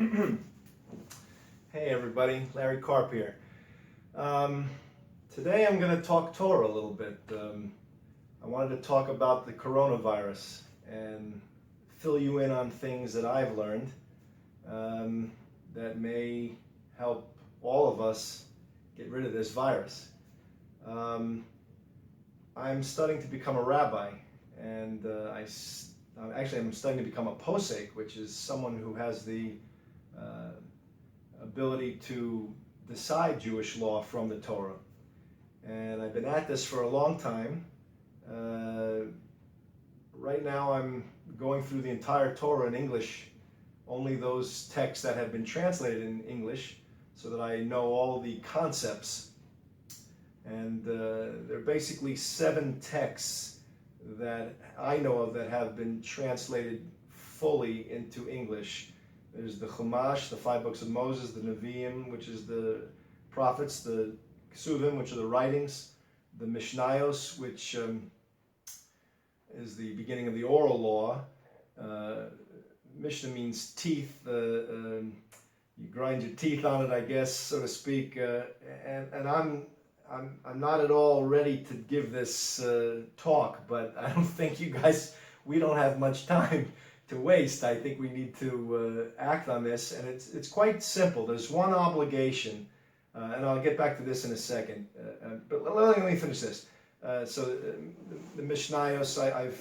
Hey everybody, Larry Karp here. Today I'm going to talk Torah a little bit. I wanted to talk about the coronavirus and fill you in on things that I've learned that may help all of us get rid of this virus. I'm studying to become a rabbi, and I'm studying to become a posek, which is someone who has the ability to decide Jewish law from the Torah. And I've been at this for a long time. Right now I'm going through the entire Torah in English, only those texts that have been translated in English, so that I know all the concepts. And there are basically 7 texts that I know of that have been translated fully into English. There's the Chumash, the 5 books of Moses, the Nevi'im, which is the prophets, the Ksuvim, which are the writings, the Mishnayos, which is the beginning of the oral law. Mishnah means teeth. You grind your teeth on it, I guess, so to speak. And I'm not at all ready to give this talk, but I don't think we don't have much time to waste. I think we need to act on this, and it's quite simple. There's one obligation, and I'll get back to this in a second, but let me finish this. The Mishnayos, I've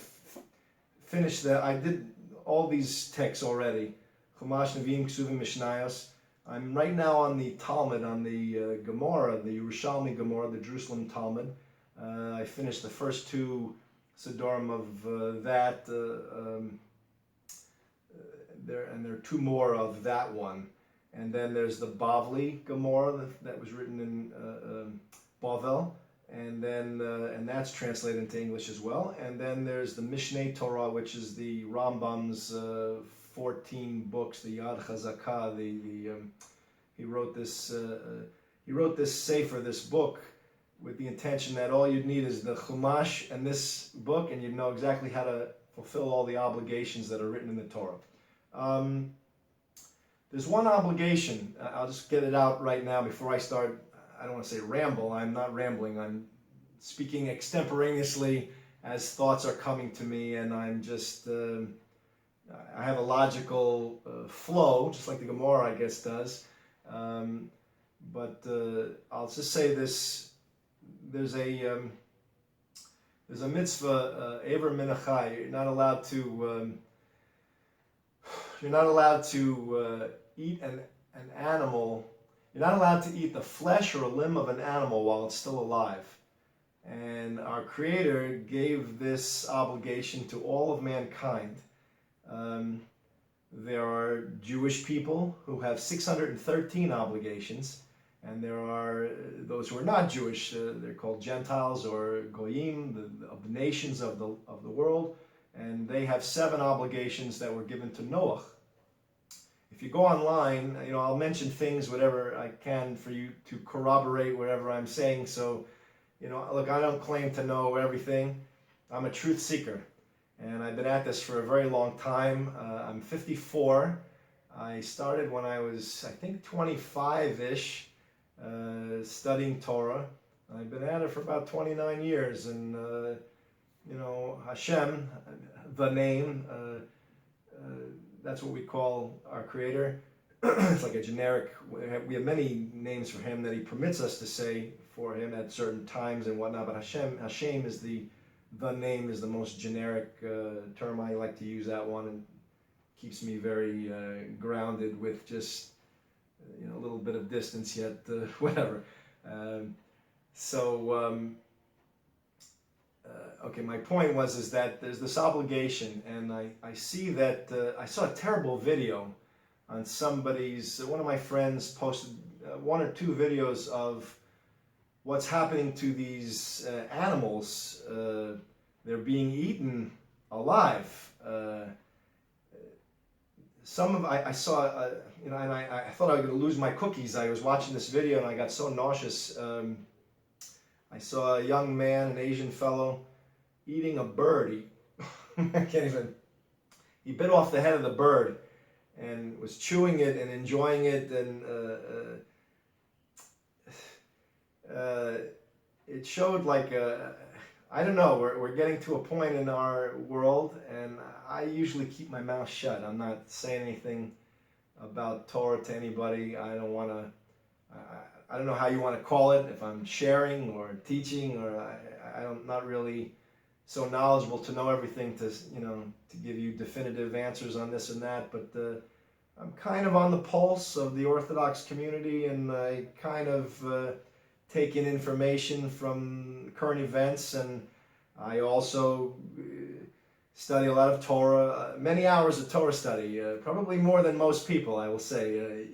finished that. I did all these texts already, Chumash, Nevi'im, Ksuvim, Mishnayos. I'm right now on the Talmud, on the Gemara, the Yerushalmi Gemara, the Jerusalem Talmud. I finished the first 2 Sidorim of that. There are 2 more of that one, and then there's the Bavli Gemara that was written in Bavel, and that's translated into English as well. And then there's the Mishneh Torah, which is the Rambam's 14 books, the Yad Chazakah. He wrote this sefer, this book, with the intention that all you'd need is the Chumash and this book, and you'd know exactly how to fulfill all the obligations that are written in the Torah. There's one obligation. I'll just get it out right now before I start. I don't want to say ramble. I'm not rambling. I'm speaking extemporaneously as thoughts are coming to me, and I'm just I have a logical flow, just like the Gemara, I guess, does. But I'll just say this: there's a mitzvah, Ever Minachai. You're not allowed to eat an animal. You're not allowed to eat the flesh or a limb of an animal while it's still alive. And our Creator gave this obligation to all of mankind. There are Jewish people who have 613 obligations, and there are those who are not Jewish. They're called Gentiles or Goyim, of the nations of the world. And they have 7 obligations that were given to Noah. If you go online, I'll mention things, whatever I can, for you to corroborate whatever I'm saying. So, look, I don't claim to know everything. I'm a truth seeker, and I've been at this for a very long time. I'm 54. I started when I was, I think, 25-ish, studying Torah. I've been at it for about 29 years, and Hashem, the name, that's what we call our Creator. It's like a generic, we have many names for Him that He permits us to say for Him at certain times and whatnot, but Hashem is the name is the most generic term. I like to use that one, and keeps me very grounded with just a little bit of distance, yet whatever. Okay, my point is that there's this obligation, and I see that I saw a terrible video on one of my friends posted 1 or 2 videos of what's happening to these animals. They're being eaten alive. I saw, and I thought I was going to lose my cookies. I was watching this video and I got so nauseous. I saw a young man, an Asian fellow, eating a bird. I can't even. He bit off the head of the bird, and was chewing it and enjoying it, and it showed like I don't know, we're getting to a point in our world, and I usually keep my mouth shut. I'm not saying anything about Torah to anybody. I don't want to, I don't know how you want to call it, if I'm sharing or teaching, or I'm not really so knowledgeable to know everything to, to give you definitive answers on this and that, but I'm kind of on the pulse of the Orthodox community, and I kind of take in information from current events, and I also study a lot of Torah, many hours of Torah study, probably more than most people, I will say,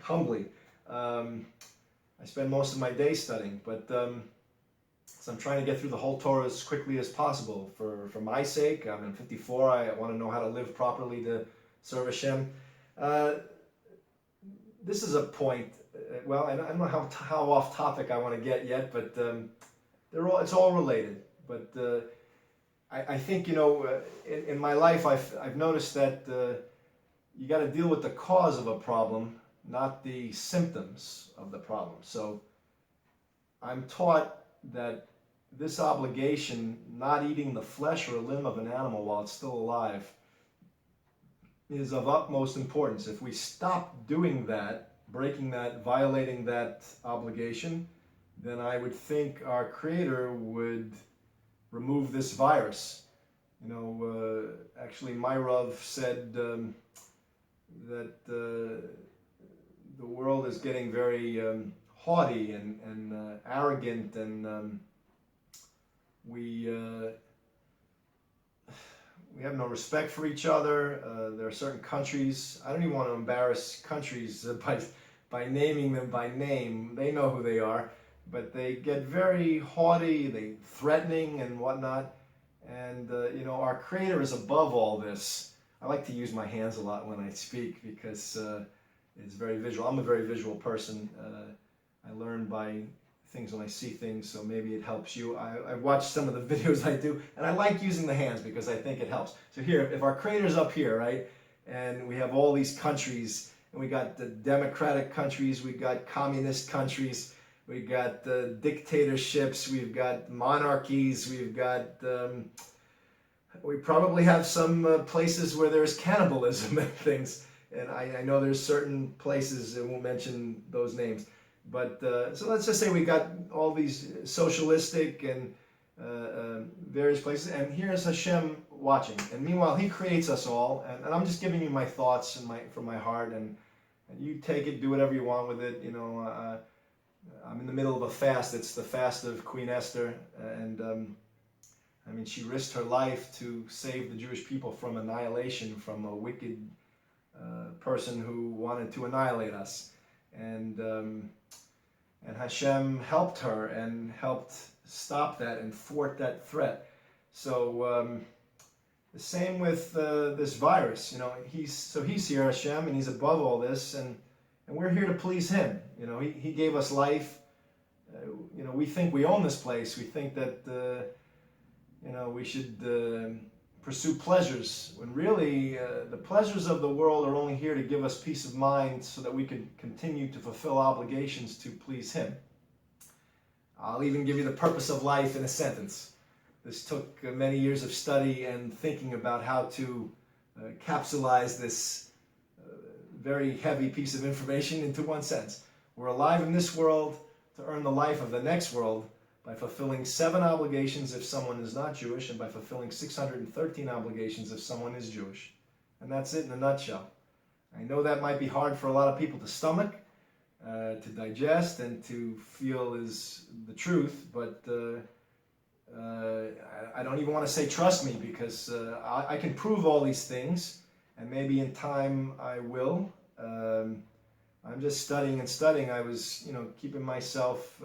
humbly. I spend most of my day studying, but so I'm trying to get through the whole Torah as quickly as possible for my sake. I'm 54. I want to know how to live properly to serve Hashem. This is a point. Well, I don't know how off topic I want to get yet, but it's all related. But I think in my life I've noticed that you got to deal with the cause of a problem, not the symptoms of the problem. So I'm taught that this obligation, not eating the flesh or a limb of an animal while it's still alive, is of utmost importance. If we stop doing that, breaking that, violating that obligation, then I would think our Creator would remove this virus. Actually, my Rav said that the world is getting very haughty and arrogant, and we have no respect for each other. There are certain countries, I don't even want to embarrass countries by naming them by name. They know who they are, but they get very haughty, they threatening and whatnot. And our Creator is above all this. I like to use my hands a lot when I speak because it's very visual. I'm a very visual person. I learn by things when I see things, so maybe it helps you. I've watched some of the videos I do, and I like using the hands because I think it helps. So here, if our Creator's up here, right, and we have all these countries, and we got the democratic countries, we got communist countries, we got dictatorships, we've got monarchies, we've got, we probably have some places where there's cannibalism and things, and I know there's certain places, I won't mention those names. But so let's just say we got all these socialistic and various places, and here's Hashem watching. And meanwhile, He creates us all, and I'm just giving you my thoughts and from my heart, and you take it, do whatever you want with it. I'm in the middle of a fast. It's the fast of Queen Esther, and she risked her life to save the Jewish people from annihilation, from a wicked person who wanted to annihilate us. And Hashem helped her and helped stop that and thwart that threat. So the same with this virus. He's here, Hashem, and He's above all this, and we're here to please Him. He gave us life. We think we own this place. We think that we should pursue pleasures, when really the pleasures of the world are only here to give us peace of mind so that we can continue to fulfill obligations to please Him. I'll even give you the purpose of life in a sentence. This took many years of study and thinking about how to capsulize this very heavy piece of information into one sentence. We're alive in this world to earn the life of the next world by fulfilling 7 obligations if someone is not Jewish, and by fulfilling 613 obligations if someone is Jewish. And that's it in a nutshell. I know that might be hard for a lot of people to stomach, to digest, and to feel is the truth, but I don't even want to say trust me, because I can prove all these things, and maybe in time I will. I'm just studying and studying. I was, keeping myself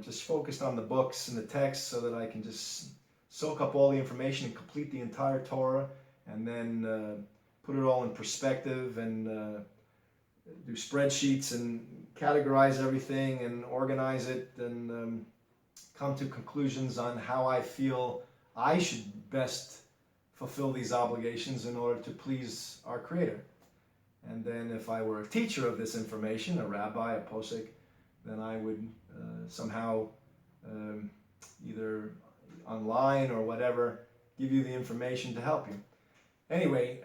just focused on the books and the text, so that I can just soak up all the information and complete the entire Torah, and then put it all in perspective, and do spreadsheets and categorize everything and organize it, and come to conclusions on how I feel I should best fulfill these obligations in order to please our Creator. And then if I were a teacher of this information, a rabbi, a posek, then I would somehow either online or whatever give you the information to help you. Anyway,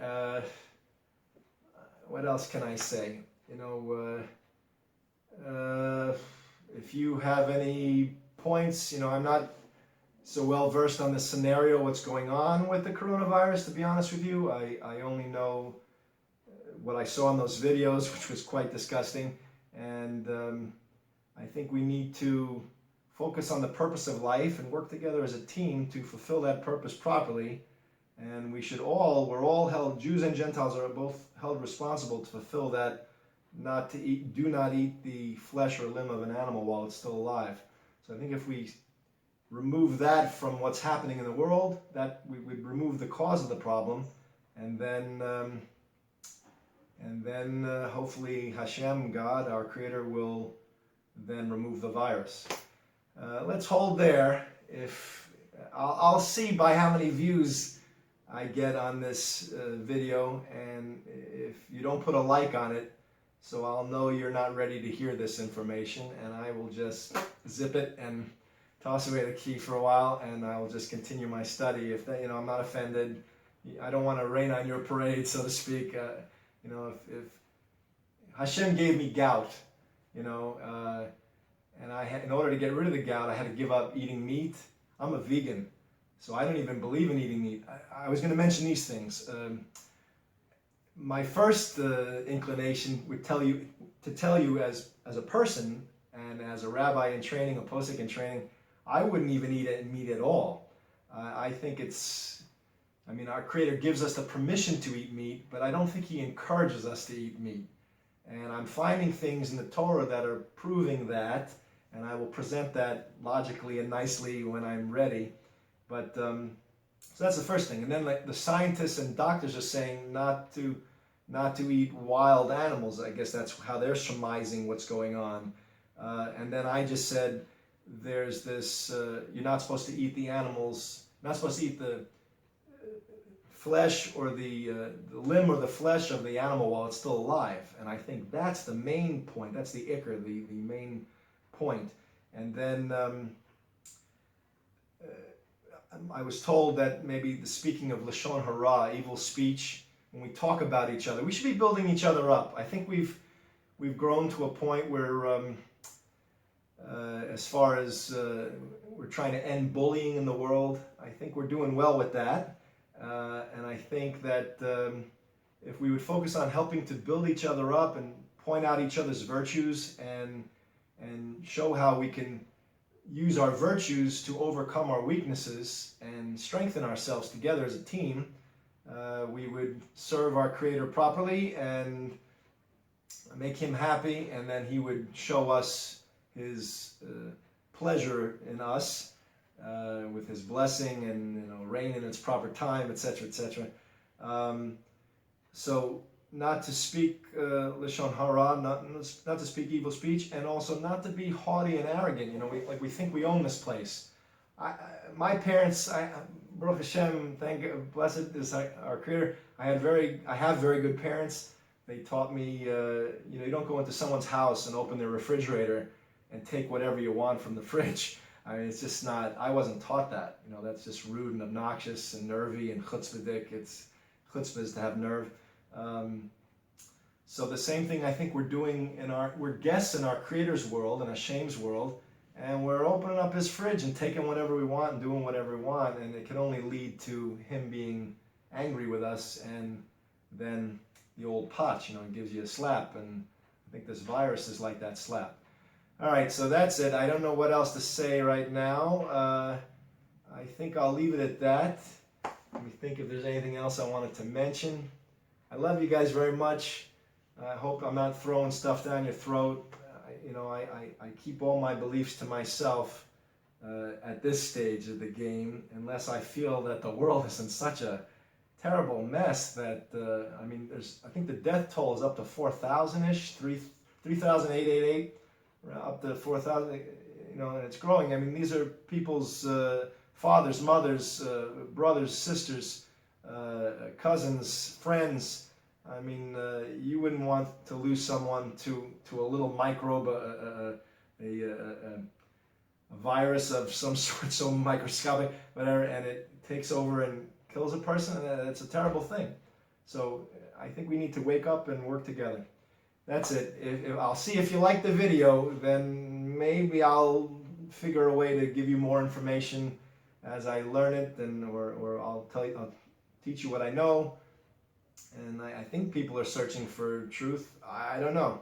what else can I say? You know, if you have any points, you know, I'm not so well versed on the scenario, what's going on with the coronavirus, to be honest with you. I only know what I saw in those videos, which was quite disgusting. And I think we need to focus on the purpose of life and work together as a team to fulfill that purpose properly. And we're all held, Jews and Gentiles are both held responsible to fulfill that, do not eat the flesh or limb of an animal while it's still alive. So I think if we remove that from what's happening in the world, that we would remove the cause of the problem, and then hopefully Hashem, God, our Creator, will then remove the virus. Let's hold there. If I'll see by how many views I get on this video, and if you don't put a like on it, so I'll know you're not ready to hear this information, and I will just zip it and toss away the key for a while, and I will just continue my study. If that, you know, I'm not offended. I don't want to rain on your parade, so to speak. You know, if Hashem gave me gout, you know, and in order to get rid of the gout, I had to give up eating meat. I'm a vegan, so I don't even believe in eating meat. I was going to mention these things. My first inclination would tell you as a person and as a rabbi in training, a posek in training, I wouldn't even eat meat at all. I think our Creator gives us the permission to eat meat, but I don't think He encourages us to eat meat. And I'm finding things in the Torah that are proving that, and I will present that logically and nicely when I'm ready. But so that's the first thing. And then, like, the scientists and doctors are saying not to eat wild animals. I guess that's how they're surmising what's going on. And then I just said, there's this, you're not supposed to eat the animals, not supposed to eat the flesh or the limb or the flesh of the animal while it's still alive. And I think that's the main point. That's the ikr, the main point. And then I was told that maybe the speaking of lashon hara, evil speech, when we talk about each other, we should be building each other up. I think we've grown to a point where as far as we're trying to end bullying in the world, I think we're doing well with that. And I think that if we would focus on helping to build each other up and point out each other's virtues and show how we can use our virtues to overcome our weaknesses and strengthen ourselves together as a team, we would serve our Creator properly and make Him happy, and then He would show us His pleasure in us with His blessing and, you know, rain in its proper time, etc., etc. So not to speak lashon hara, not to speak evil speech, and also not to be haughty and arrogant. You know, we think we own this place. My parents, Baruch Hashem, blessed is our Creator. I have very good parents. They taught me, you don't go into someone's house and open their refrigerator and take whatever you want from the fridge. I mean, it's just not, I wasn't taught that. You know, that's just rude and obnoxious and nervy and chutzpahdik. Chutzpah is to have nerve. So the same thing I think we're doing we're guests in our Creator's world, in Hashem's world, and we're opening up His fridge and taking whatever we want and doing whatever we want, and it can only lead to Him being angry with us, and then the old potch, gives you a slap, and I think this virus is like that slap. All right, so that's it. I don't know what else to say right now. I think I'll leave it at that. Let me think if there's anything else I wanted to mention. I love you guys very much. I hope I'm not throwing stuff down your throat. I keep all my beliefs to myself at this stage of the game, unless I feel that the world is in such a terrible mess that, I think the death toll is up to 4,000-ish, 3,888, up to 4,000, and it's growing. These are people's fathers, mothers, brothers, sisters, cousins, friends. I mean, you wouldn't want to lose someone to a little microbe, a virus of some sort, so microscopic, whatever, and it takes over and kills a person. That's a terrible thing. So I think we need to wake up and work together. That's it. If I'll see if you like the video, then maybe I'll figure a way to give you more information as I learn it, or I'll teach you what I know. And I think people are searching for truth. I don't know.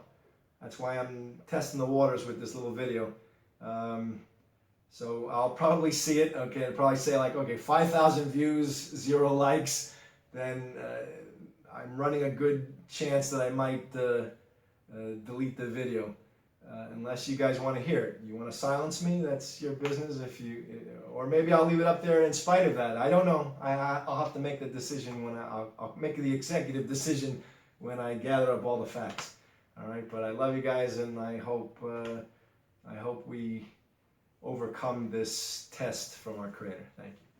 That's why I'm testing the waters with this little video. So I'll probably see it. Okay, I'll probably say like, okay, 5,000 views, 0 likes. Then I'm running a good chance that I might delete the video. Unless you guys want to hear it. You want to silence me? That's your business. Or maybe I'll leave it up there in spite of that. I don't know. I'll have to make the decision when I'll make the executive decision when I gather up all the facts. All right. But I love you guys, and I hope we overcome this test from our Creator. Thank you.